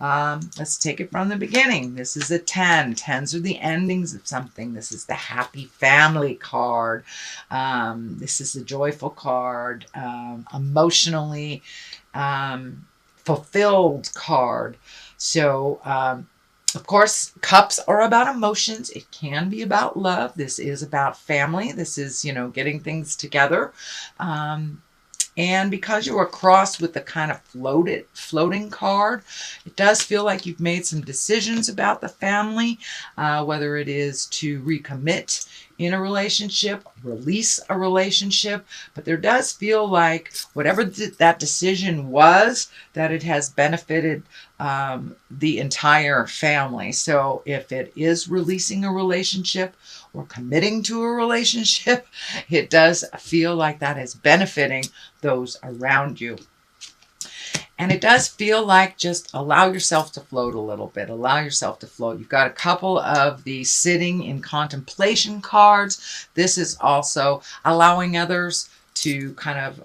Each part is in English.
Let's take it from the beginning. This is a 10. 10s are the endings of something. This is the happy family card. This is the joyful card. Emotionally fulfilled card. So, of course, cups are about emotions. It can be about love. This is about family. This is, getting things together. And because you are crossed with the kind of floating card, it does feel like you've made some decisions about the family, whether it is to recommit in a relationship, release a relationship. But there does feel like whatever that decision was, that it has benefited the entire family. So if it is releasing a relationship or committing to a relationship, it does feel like that is benefiting those around you. And it does feel like just allow yourself to float a little bit. Allow yourself to float. You've got a couple of the sitting in contemplation cards. This is also allowing others to kind of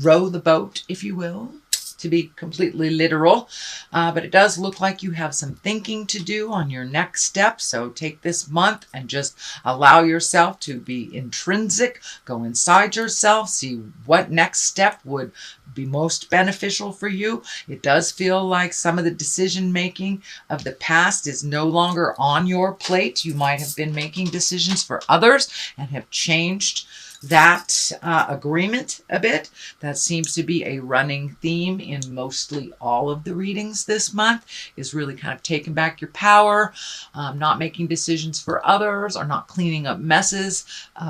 row the boat, if you will, to be completely literal. But it does look like you have some thinking to do on your next step. So take this month and just allow yourself to be intrinsic. Go inside yourself. See what next step would be most beneficial for you. It does feel like some of the decision making of the past is no longer on your plate. You might have been making decisions for others and have changed that agreement a bit. That seems to be a running theme in mostly all of the readings this month, is really kind of taking back your power, not making decisions for others, or not cleaning up messes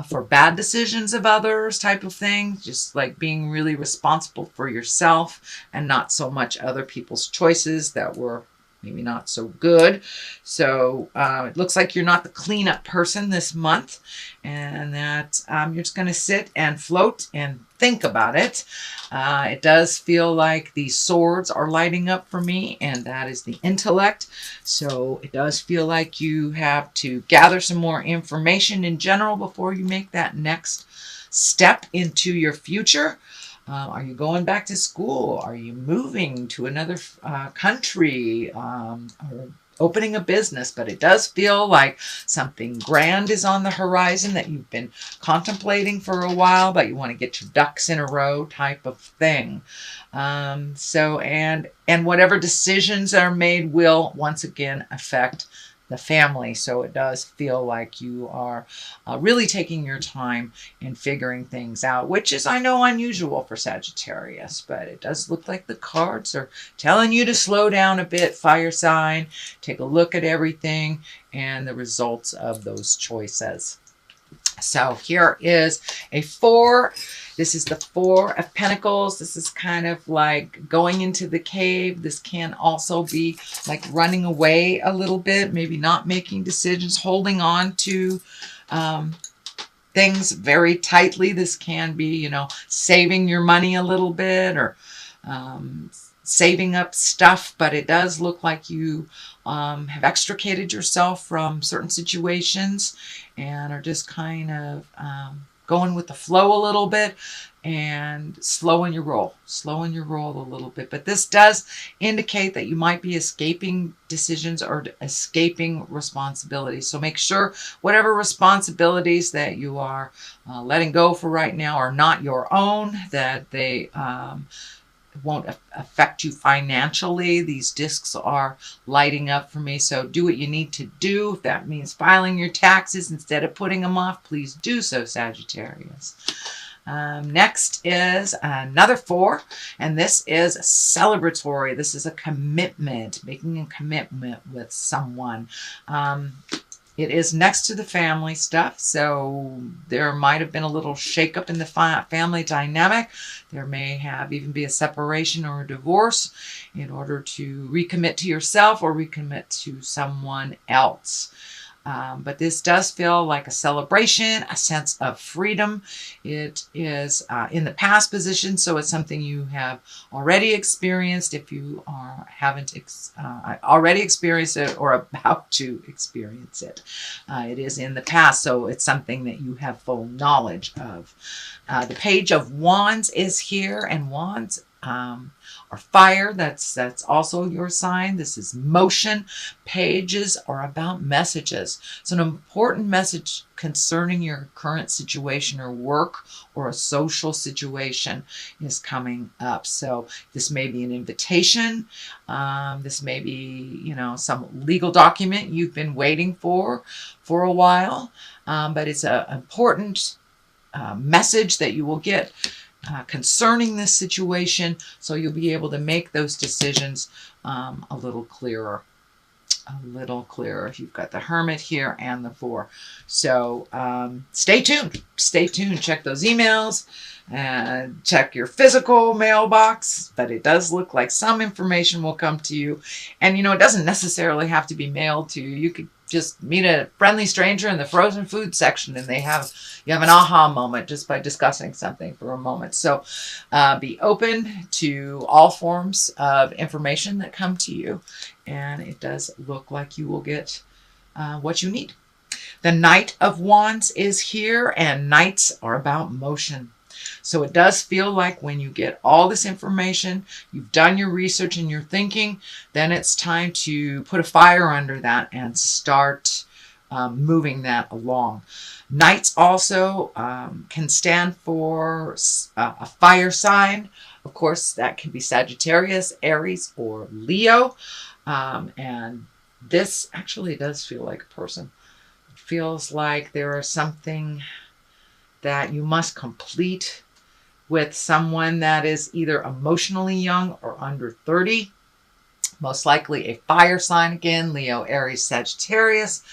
for bad decisions of others type of thing. Just like being really responsible for yourself and not so much other people's choices that were maybe not so good. So it looks like you're not the cleanup person this month, and that you're just going to sit and float and think about it. It does feel like these swords are lighting up for me, and that is the intellect. So it does feel like you have to gather some more information in general before you make that next step into your future. Are you going back to school? Are you moving to another country? Or opening a business? But it does feel like something grand is on the horizon that you've been contemplating for a while, but you want to get your ducks in a row type of thing. And whatever decisions are made will once again affect the family. So it does feel like you are really taking your time in figuring things out, which is, I know, unusual for Sagittarius, but it does look like the cards are telling you to slow down a bit, fire sign, take a look at everything and the results of those choices. So here is a 4. This is the 4 of Pentacles. This is kind of like going into the cave. This can also be like running away a little bit, maybe not making decisions, holding on to things very tightly. This can be, saving your money a little bit, or saving up stuff, but it does look like you have extricated yourself from certain situations and are just kind of going with the flow a little bit and slowing your roll a little bit. But this does indicate that you might be escaping decisions or escaping responsibilities. So make sure whatever responsibilities that you are letting go for right now are not your own, that they won't affect you financially. These discs are lighting up for me, so do what you need to do. If that means filing your taxes instead of putting them off, please do so, Sagittarius. Next is another 4, and this is celebratory. This is a commitment, making a commitment with someone. It is next to the family stuff, so there might have been a little shakeup in the family dynamic. There may have even be a separation or a divorce in order to recommit to yourself or recommit to someone else. But this does feel like a celebration, a sense of freedom. It is in the past position, so it's something you have already experienced. If you haven't already experienced it or about to experience it, it is in the past, so it's something that you have full knowledge of. The Page of Wands is here, and Wands or fire. That's also your sign. This is motion. Pages are about messages. So an important message concerning your current situation or work or a social situation is coming up. So this may be an invitation. This may be, some legal document you've been waiting for a while. But it's an important message that you will get concerning this situation, so you'll be able to make those decisions a little clearer. If you've got the Hermit here and the Four. So stay tuned. Check those emails and check your physical mailbox. But it does look like some information will come to you. And, it doesn't necessarily have to be mailed to you. You could just meet a friendly stranger in the frozen food section and you have an aha moment just by discussing something for a moment. So be open to all forms of information that come to you. And it does look like you will get what you need. The Knight of Wands is here, and knights are about motion. So it does feel like when you get all this information, you've done your research and your thinking, then it's time to put a fire under that and start moving that along. Knights also can stand for a fire sign. Of course, that can be Sagittarius, Aries, or Leo. And this actually does feel like a person. It feels like there is something that you must complete with someone that is either emotionally young or under 30. Most likely a fire sign again, Leo, Aries, Sagittarius.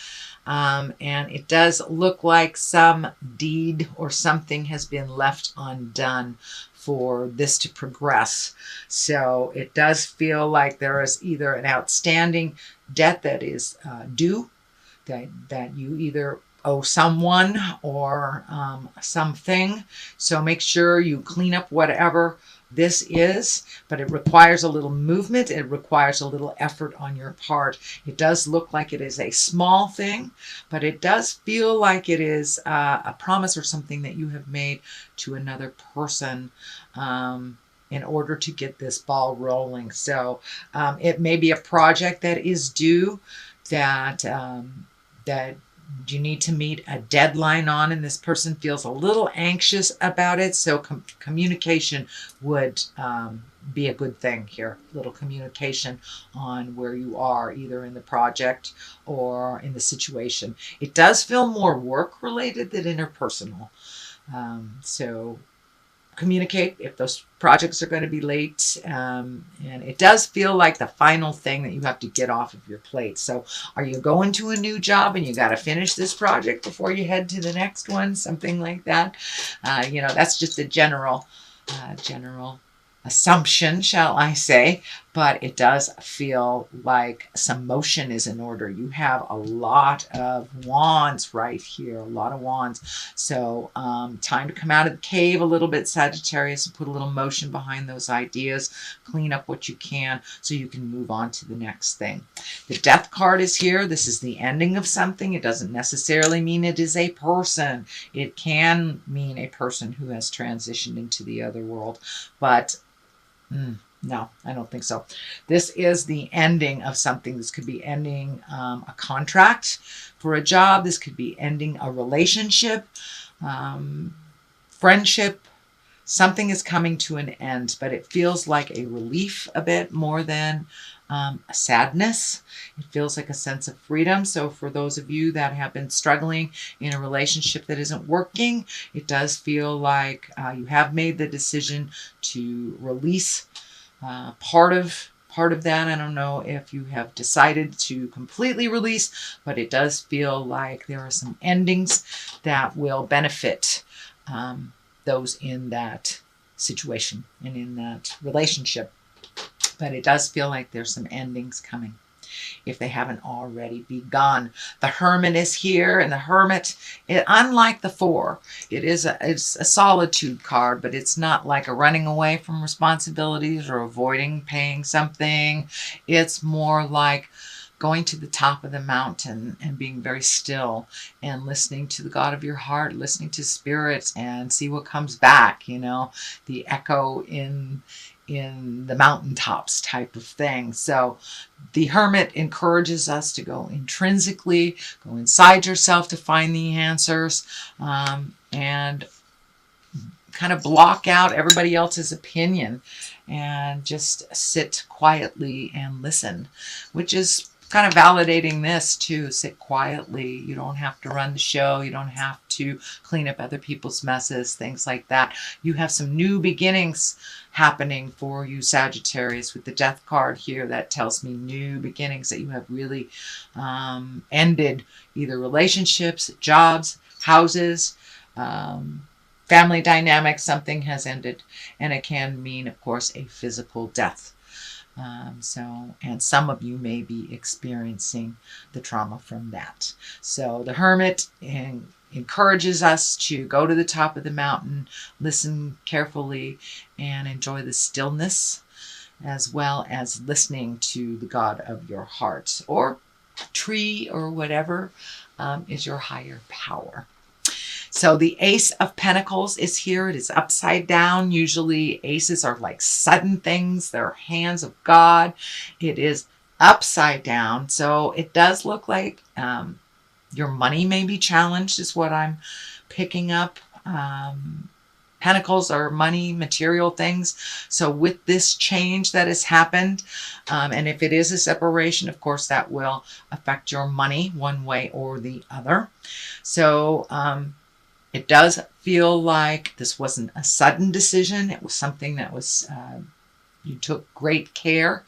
And it does look like some deed or something has been left undone for this to progress. So it does feel like there is either an outstanding debt that is due, that you either owe someone or something. So make sure you clean up whatever this is, but it requires a little movement. It requires a little effort on your part. It does look like it is a small thing, but it does feel like it is a promise or something that you have made to another person in order to get this ball rolling. So it may be a project that is due, that you need to meet a deadline on, and this person feels a little anxious about it. So communication would be a good thing here. Little communication on where you are, either in the project or in the situation. It does feel more work related than interpersonal. So communicate if those projects are going to be late. And it does feel like the final thing that you have to get off of your plate. So are you going to a new job and you got to finish this project before you head to the next one? Something like that. That's just a general assumption, shall I say, but it does feel like some motion is in order. You have a lot of wands right here, a lot of wands. So time to come out of the cave a little bit, Sagittarius, and put a little motion behind those ideas. Clean up what you can so you can move on to the next thing. The Death card is here. This is the ending of something. It doesn't necessarily mean it is a person. It can mean a person who has transitioned into the other world, but no, I don't think so. This is the ending of something. This could be ending a contract for a job. This could be ending a relationship, friendship. Something is coming to an end, but it feels like a relief a bit more than a sadness. It feels like a sense of freedom. So for those of you that have been struggling in a relationship that isn't working, it does feel like you have made the decision to release part of that. I don't know if you have decided to completely release, but it does feel like there are some endings that will benefit those in that situation and in that relationship. But it does feel like there's some endings coming, if they haven't already begun. The Hermit is here, and the Hermit, unlike the Four, it's a solitude card, but it's not like a running away from responsibilities or avoiding paying something. It's more like going to the top of the mountain and being very still and listening to the God of your heart, listening to spirits, and see what comes back. The echo in in the mountaintops type of thing. So the Hermit encourages us to go intrinsically, go inside yourself to find the answers, and kind of block out everybody else's opinion and just sit quietly and listen, which is kind of validating this too. Sit quietly. You don't have to run the show. You don't have to clean up other people's messes, things like that. You have some new beginnings happening for you, Sagittarius, with the Death card here. That tells me new beginnings, that you have really ended either relationships, jobs, houses, family dynamics. Something has ended, and it can mean, of course, a physical death. And some of you may be experiencing the trauma from that. So the Hermit encourages us to go to the top of the mountain, listen carefully, and enjoy the stillness, as well as listening to the God of your heart, or tree, or whatever is your higher power. So the Ace of Pentacles is here. It is upside down. Usually aces are like sudden things. They're hands of God. It is upside down. So it does look like your money may be challenged, is what I'm picking up. Pentacles are money, material things. So with this change that has happened, and if it is a separation, of course, that will affect your money one way or the other. So it does feel like this wasn't a sudden decision. It was something that was, you took great care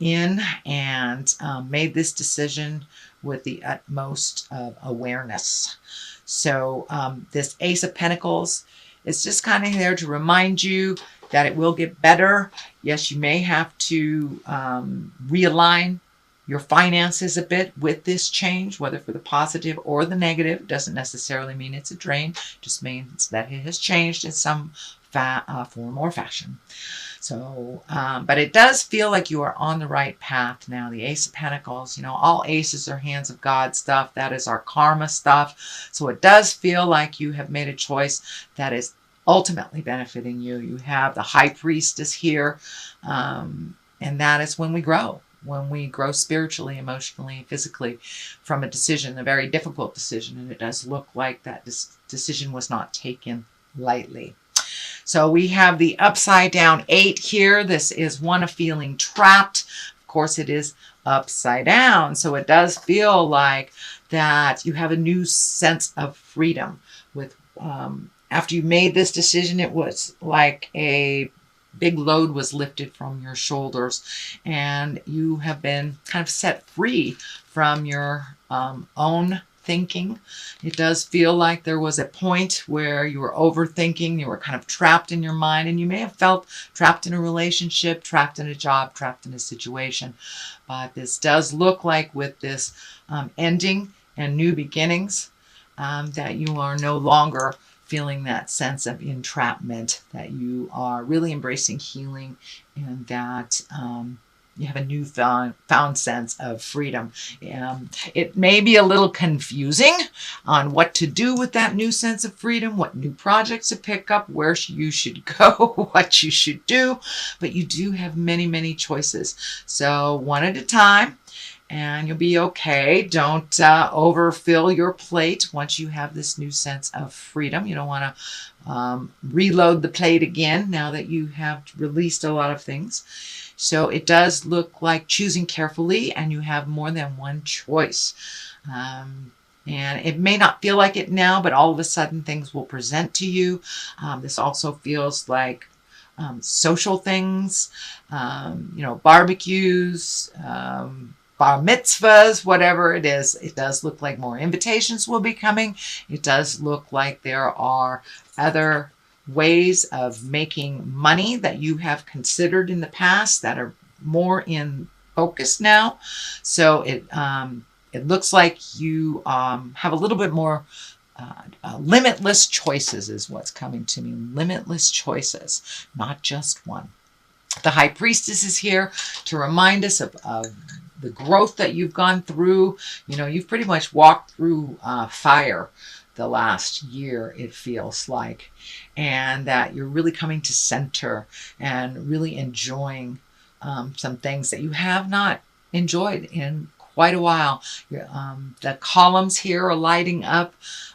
in, and made this decision with the utmost of awareness. So this Ace of Pentacles is just kind of there to remind you that it will get better. Yes, you may have to realign your finances a bit with this change, whether for the positive or the negative. Doesn't necessarily mean it's a drain, just means that it has changed in some form or fashion. So, but it does feel like you are on the right path now. The Ace of Pentacles, all aces are hands of God stuff. That is our karma stuff. So it does feel like you have made a choice that is ultimately benefiting you. You have the High Priestess here, and that is when we grow. When we grow spiritually, emotionally, physically from a decision, a very difficult decision. And it does look like that this decision was not taken lightly. So we have the upside down 8 here. This is one of feeling trapped. Of course, it is upside down. So it does feel like that you have a new sense of freedom. With after you made this decision, it was like a big load was lifted from your shoulders, and you have been kind of set free from your own thinking. It does feel like there was a point where you were overthinking, you were kind of trapped in your mind, and you may have felt trapped in a relationship, trapped in a job, trapped in a situation. But this does look like with this ending and new beginnings, that you are no longer feeling that sense of entrapment, that you are really embracing healing, and that you have a newfound sense of freedom. It may be a little confusing on what to do with that new sense of freedom, what new projects to pick up, where you should go, what you should do, but you do have many, many choices. So one at a time, and you'll be okay. Don't overfill your plate once you have this new sense of freedom. You don't want to reload the plate again now that you have released a lot of things. So it does look like choosing carefully, and you have more than one choice. And it may not feel like it now, but all of a sudden things will present to you. This also feels like social things, barbecues, bar mitzvahs, whatever it is. It does look like more invitations will be coming. It does look like there are other ways of making money that you have considered in the past that are more in focus now. So it looks like you have a little bit more limitless choices is what's coming to me. Limitless choices, not just one. The High Priestess is here to remind us of the growth that you've gone through. You've pretty much walked through fire the last year, it feels like, and that you're really coming to center and really enjoying some things that you have not enjoyed in quite a while. The columns here are lighting up.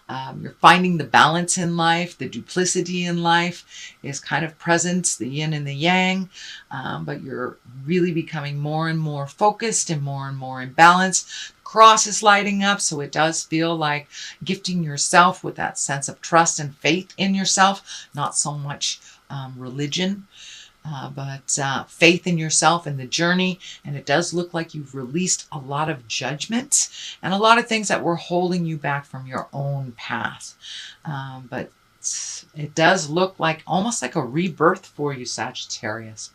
You're finding the balance in life. The duplicity in life is kind of present, the yin and the yang, but you're really becoming more and more focused and more in balance. Cross is lighting up, so it does feel like gifting yourself with that sense of trust and faith in yourself, not so much religion. But faith in yourself and the journey. And it does look like you've released a lot of judgment and a lot of things that were holding you back from your own path. But it does look like almost like a rebirth for you, Sagittarius.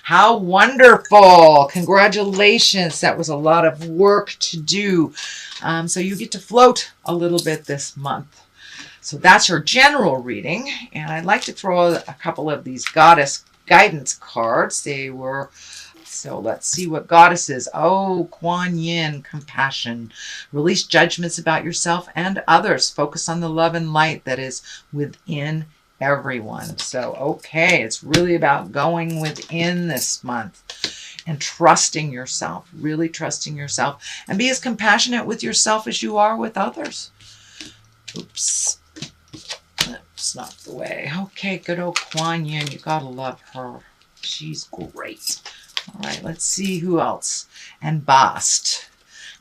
How wonderful. Congratulations. That was a lot of work to do. So you get to float a little bit this month. So that's your general reading. And I'd like to throw a couple of these goddess guidance cards. So let's see what goddesses. Oh, Kuan Yin, compassion. Release judgments about yourself and others. Focus on the love and light that is within everyone. So, okay, it's really about going within this month and trusting yourself, really trusting yourself, and be as compassionate with yourself as you are with others. Oops. That's not the way. Okay, good old Kuan Yin. You gotta love her. She's great. All right, let's see who else. And Bast.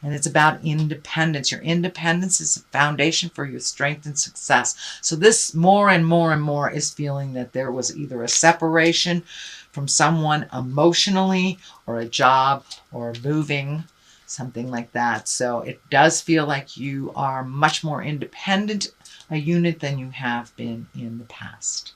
And it's about independence. Your independence is a foundation for your strength and success. So this more and more is feeling that there was either a separation from someone emotionally, or a job, or moving, something like that. So it does feel like you are much more independent a unit than you have been in the past.